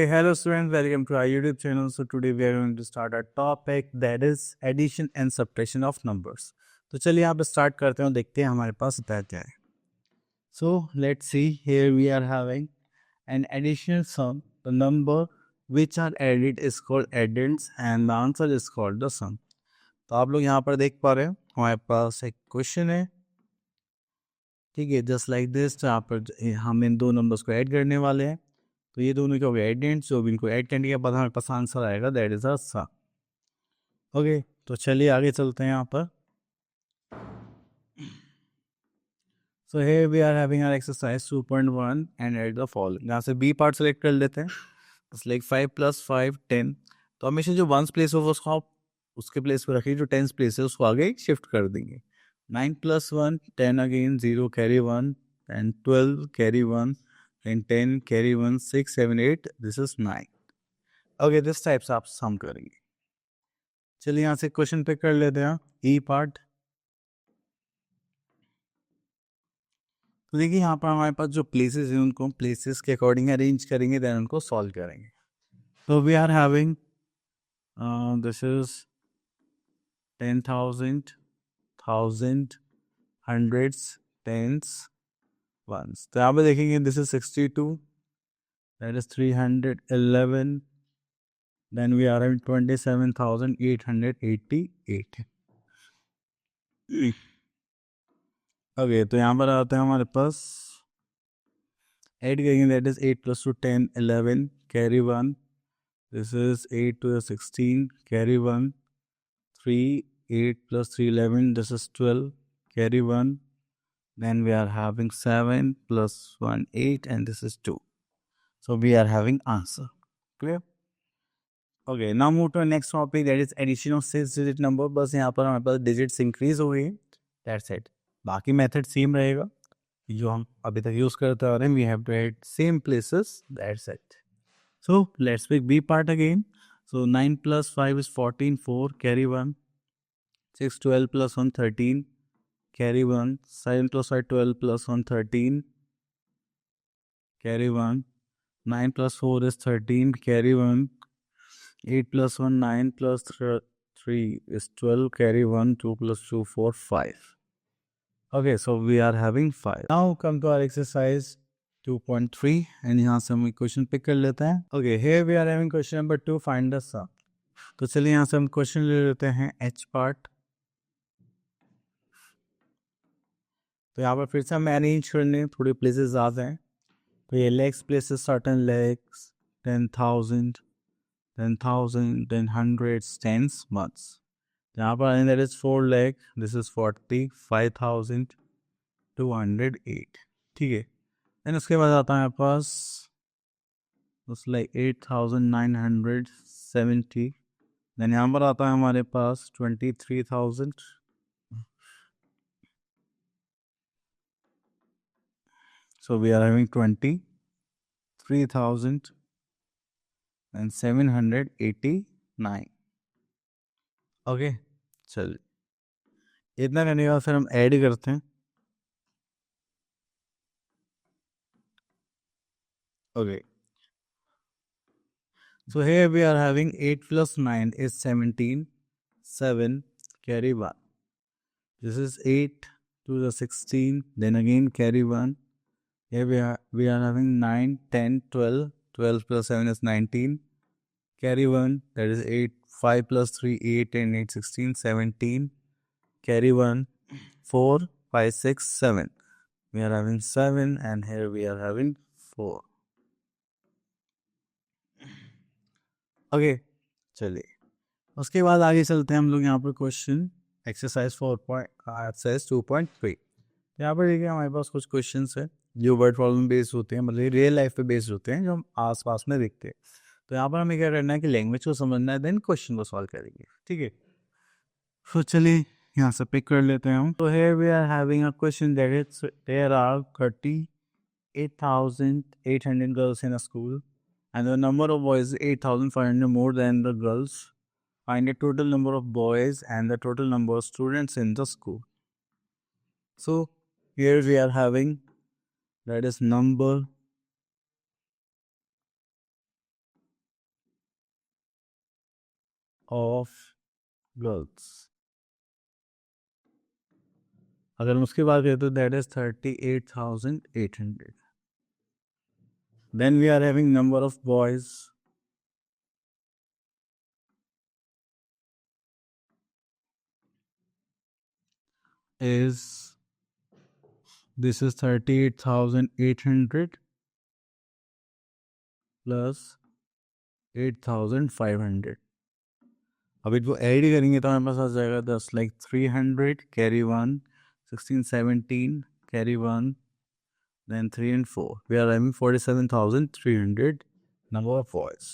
Okay, hello students, welcome to our YouTube channel. So today we are going to start our topic that is addition and subtraction of numbers. तो चलिए आप start करते हैं और देखते हैं हमारे पास होता है क्या है. So let's see, here we are having an additional sum. The number which are added is called addends and the answer is called the sum. तो आप लोग यहाँ पर देख पा रहे हो हमारे पास एक क्वेश्चन है, ठीक है, जस्ट लाइक दिस. यहाँ पर हम इन दो नंबर्स को ऐड करने वाले हैं. तो ये दोनों क्या हो गए एडेंट्स. जो भी इनको ऐड करने के बाद हमारे पास आंसर आएगा that is a sum. Okay, तो चलिए आगे चलते हैं यहाँ पर. So here we are having our exercise 2.1 and at the following. यहाँ से बी पार्ट सेलेक्ट कर लेते हैं. लाइक 5 + 5 10. तो हमेशा जो वंस प्लेस होगा उसको आप उसके प्लेस पर रखिए, जो टेंस प्लेस है उसको आगे शिफ्ट कर देंगे. 9 + 1 10 again 0 carry 1 and 12 carry 1 and 10 carry 1 6 7 8 this is 9. Okay, this type से आप सम करेंगे. चलिए यहाँ से क्वेश्चन पे कर लेते हैं ई पार्ट. तो देखिए यहाँ पर हमारे पास जो प्लेसेस हैं उनको प्लेसेस के अकॉर्डिंग अरेंज करेंगे, देन उनको सॉल्व करेंगे. तो we are having this is 10,000 1000 hundreds tens ones. तो यहाँ पे देखेंगे this is 62, that is 311. Then we are having 27,888. Okay, तो यहाँ पर आते हैं हमारे पास ऐड करेंगे that is 8 + 2 10 11 carry 1. This is 8 to the 16 carry 1 3 8 + 3 11 this is 12 carry 1. Then we are having 7 + 1 8 and this is 2. So we are having answer. Clear? Okay, now move to next topic that is addition of 6 digit number. बस यहाँ पर हमारे पास digits increase हो गई, that's it. बाकी method same रहेगा जो हम अभी तक यूज करते आ रहे हैं. We have to add same places, that's it. So let's pick B part again. सो 9 + 5 is 14 4 carry 1. 6 12 + 1 13 carry 1. 7 + 5 12 + 1 13 carry 1. 9 + 4 is 13 carry 1. 8 + 1 9 + 3 is 12 carry 1. 2 + 2 4 5. Okay, so we are having 5. Now come to our exercise 2.3 and यहाँ से हम question pick कर लेते हैं. Okay, here we are having question number 2, find the sum. तो चलिए यहाँ से हम क्वेश्चन ले लेते हैं H पार्ट. तो यहाँ पर फिर से हमें अरेंज करने थोड़े प्लेसेस ज़्यादा हैं. तो ये legs places certain legs 10,000 10,000 then hundreds tens months. यहाँ पर that is 4 leg. This is 40 5,208. ठीक है. देन उसके बाद आता है हमारे पास लाइक 8,970. देन यहाँ पर आता है हमारे पास 23,000. So we are having 23,789. Okay, चलिए इतना करने के बाद फिर हम ऐड करते हैं. Okay, so here we are having 8 + 9 is 17 7 carry 1. This is 8 to the 16, then again carry 1. Here we are having 9 10 12 12 + 7 is 19 carry 1. That is 8 5 + 3 8 and 8 16 17 carry 1. 4 5 6 7. We are having 7 and here we are having 4. Okay, चलिए उसके बाद आगे चलते हैं हम लोग यहाँ पर क्वेश्चन एक्सरसाइज 2.3. यहाँ पर देखिए हमारे पास कुछ क्वेश्चंस है जो वर्ड प्रॉब्लम बेस्ड होते हैं, मतलब रियल लाइफ पे बेस्ड होते हैं जो हम आसपास में देखते हैं. तो यहाँ पर हमें क्या करना है कि लैंग्वेज को समझना है, देन क्वेश्चन को सॉल्व करेंगे. ठीक है, तो चलिए यहाँ से पिक कर लेते हैं हम. तो here we are having a question that is there are 38,800 girls in a school and the number of boys is 8,500 more than the girls. Find the total number of boys and the total number of students in the school. So here we are having that is number of girls. अगर हम उसकी बात करें तो that is 38,800. Then we are having number of boys is this is 38,800 plus 8,500. अब इनको add करेंगे तो हमारे पास आ जाएगा 10 like 300 carry 1 16 17 carry 1 then 3 and 4. We are having 47,300 number of boys.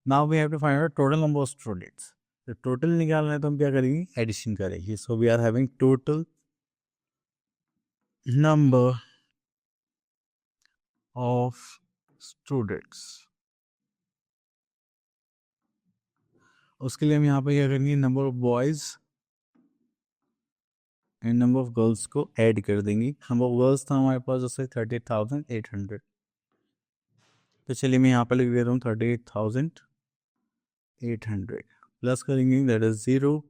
Now we have to find out total number of students. तो total निकालना है तो हम क्या करेंगे, एडिशन करेंगे. So we are having total number of students. उसके लिए हम यहाँ पे क्या करेंगे, number of boys and number of girls को ऐड कर देंगे. नंबर ऑफ गर्ल्स था हमारे पास जैसे 38,800. तो चलिए मैं यहाँ पर लिख देता हूँ 38,800 प्लस करेंगे that is 0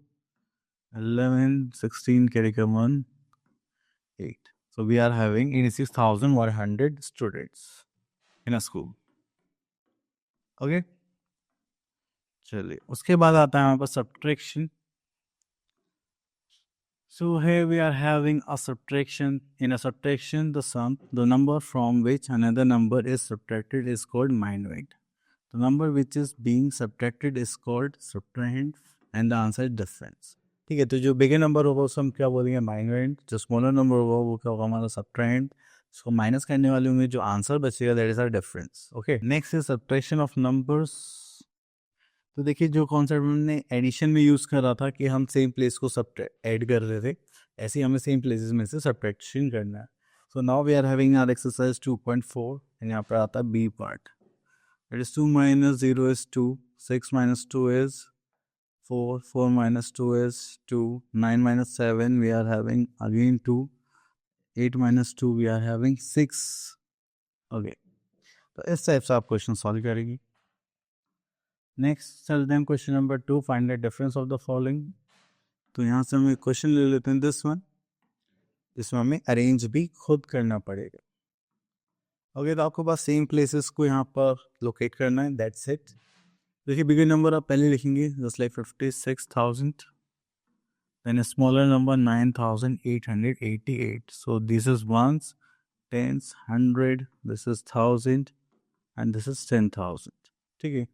11 16 carry come 1 8. So we are having 86,100 students in a school. Okay. चलिए उसके बाद आता है हमारे पास subtraction. So here we are having a subtraction. In a subtraction, the number from which another number is subtracted is called minuend. The number which is being subtracted is called subtrahend and the answer is difference. ठीक है, तो जो bigger number होगा उसको हम क्या बोलेंगे, minor. जो स्मॉलर नंबर होगा वो क्या होगा, हमारा सबट्राहेंड. इसको माइनस करने वाले होंगे, जो आंसर बचेगा that is our difference. Okay, next is subtraction of numbers. तो देखिए जो कॉन्सेप्ट हमने एडिशन में यूज़ कर रहा था कि हम सेम प्लेस को ऐड कर रहे थे, ऐसे ही हमें सेम प्लेसेस में से सब्ट्रैक्शन करना है. So now we are having our exercise 2.4 and यहाँ पर आता है B part. It is 2 minus 0 is 2, 6 minus 2 is 4, 4 minus 2 is 2, 9 minus 7 we are having again 2, 8 minus 2 we are having 6. Okay, तो इस टाइप से आप क्वेश्चन सॉल्व करेंगे. Next चलते हैं question number 2, find the difference of the following. तो यहाँ से हम एक क्वेश्चन ले लेते हैं दिस वन, जिसमें हमें अरेंज भी खुद करना पड़ेगा. ओके, तो आपको पास सेम प्लेसेस को यहाँ पर लोकेट करना है, दैट्स इट. देखिए बिगर नंबर आप पहले लिखेंगे just like 56,000, then a smaller number 9,888. So this is ones, tens, 100, this is 1,000 and this is 10,000. ठीक है,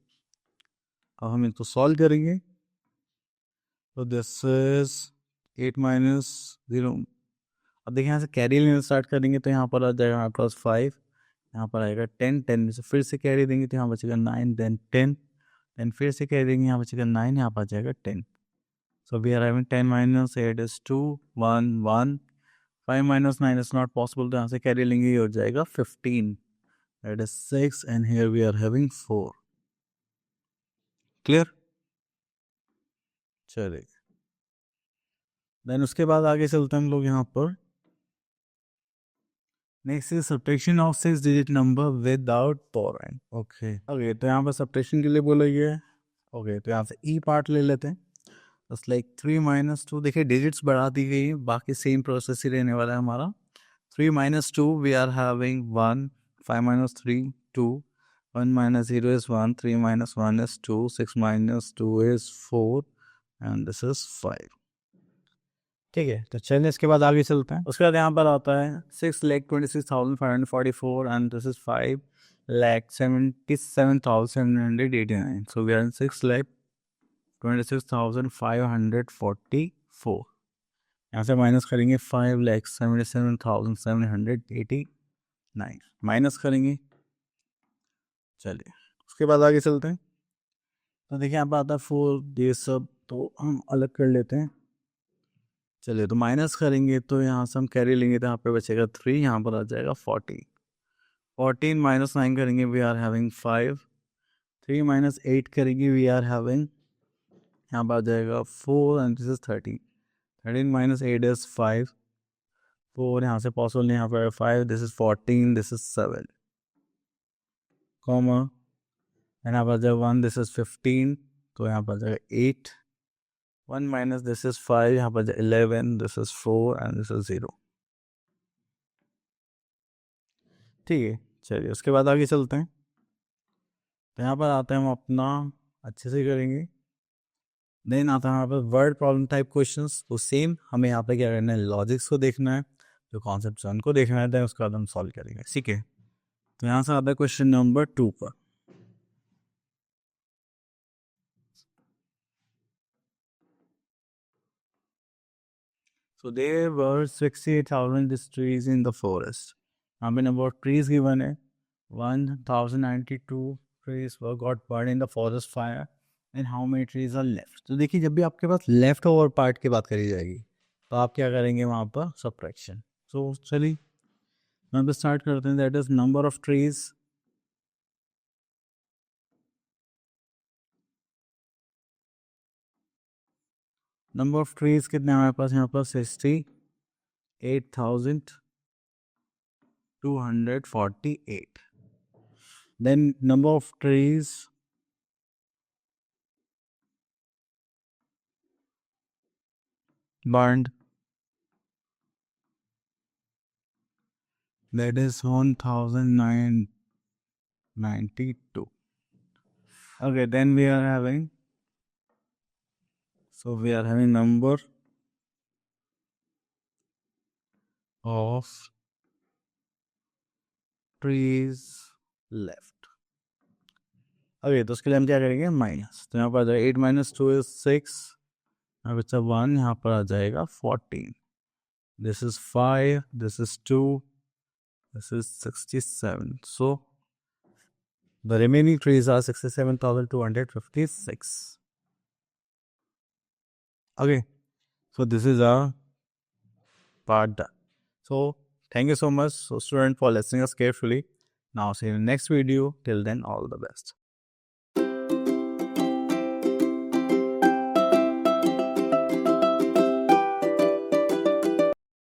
अब हम इनको सॉल्व करेंगे. तो दिस इज 8 minus 0. अब देखिए यहाँ से कैरी लेना स्टार्ट करेंगे तो यहाँ पर आ जाएगा हमारे पास 5, यहाँ पर आएगा 10, 10 में से फिर से कैरी देंगे तो यहाँ बचेगा 9, देन 10, देन फिर से कैरी देंगे, यहाँ बचेगा 9, यहाँ पर आ जाएगा 10. So we are having 10 minus 8 is 2, 1, 1. 5 minus 9 is not possible. तो यहाँ से कैरी लेंगे, ये हो जाएगा 15. That is 6 and here we are having 4. Clear? चलिए. Then उसके बाद आगे चलते हैं हम लोग यहाँ पर. Next is subtraction of 6-digit number without borrowing. Okay. Okay, तो यहाँ पर subtraction के लिए बोला गया है. Okay, तो यहाँ से E पार्ट ले लेते हैं. Just like 3 minus 2, देखिए डिजिट्स बढ़ा दी गई, बाकी सेम प्रोसेस ही रहने वाला है हमारा. 3 minus 2 we are having 1, 5 minus 3 2, 1 minus 0 is 1, 3 minus 1 is 2, 6 minus 2 is 4 and this is 5. ठीक है, तो चलिए इसके बाद आगे चलते हैं. उसके बाद यहाँ पर आता है 6,26,544 and this is 5,77,789. So we are in 6,26,544. यहाँ से माइनस करेंगे 5,77,789 माइनस करेंगे. चलिए उसके बाद आगे चलते हैं. तो देखिए यहाँ पर आता है 4, ये सब तो हम अलग कर लेते हैं. चलिए तो माइनस करेंगे तो यहाँ से हम कैरी लेंगे तो यहाँ पे बचेगा 3, यहाँ पर आ जाएगा 40. 14 minus 9 करेंगे वी आर हैविंग 5. 3 minus 8 करेंगे वी आर हैविंग, यहाँ पर आ जाएगा 4 and this is 13. 13 minus 8 is 5. 4 यहाँ से पॉसिबल नहीं, यहाँ पर 5, this is 14, this is 7 comma and यहाँ पर 1, दिस इज 15, तो यहाँ पर आ जाएगा 8, 1 माइनस दिस इज 5, यहाँ पर 11, this is 4 and this is 0। ठीक है, चलिए उसके बाद आगे चलते हैं। तो यहाँ पर आते हैं हम अपना अच्छे से करेंगे। देन आता है यहाँ पर वर्ड प्रॉब्लम टाइप क्वेश्चंस। तो सेम हमें यहाँ पे क्या करना है, लॉजिक्स को देखना है, जो कॉन्सेप्ट उनको देखना है, उसके बाद हम सॉल्व करेंगे। ठीक है, तो यहाँ से आता है क्वेश्चन नंबर 2 पर। So there were 68,000 trees in the forest. यहाँ पे number of trees given है 1092 trees were got burned in the forest fire and how many trees are left. तो देखिए जब भी आपके पास लेफ्ट ओवर पार्ट की बात करी जाएगी तो आप क्या करेंगे वहाँ पर सब्ट्रैक्शन। सो चलिए यहाँ पे स्टार्ट करते हैं। That is number of trees, number of trees कितने हमारे पास यहाँ पर 68,248। Then number of trees burned, that is 1992. Okay, then we are having, so we are having number of trees left. Okay तो उसके लिए हम क्या करेंगे, माइनस। तो यहाँ पर आ जाएगा 8 माइनस 2 इज 6, यहाँ बचा 1, यहाँ पर आ जाएगा 14, this is 5, this is 2, this is 67। So the remaining trees are 67,256। Okay, so this is our part done. So thank you so much, so student, for listening us carefully. Now see you in the next video. Till then, all the best.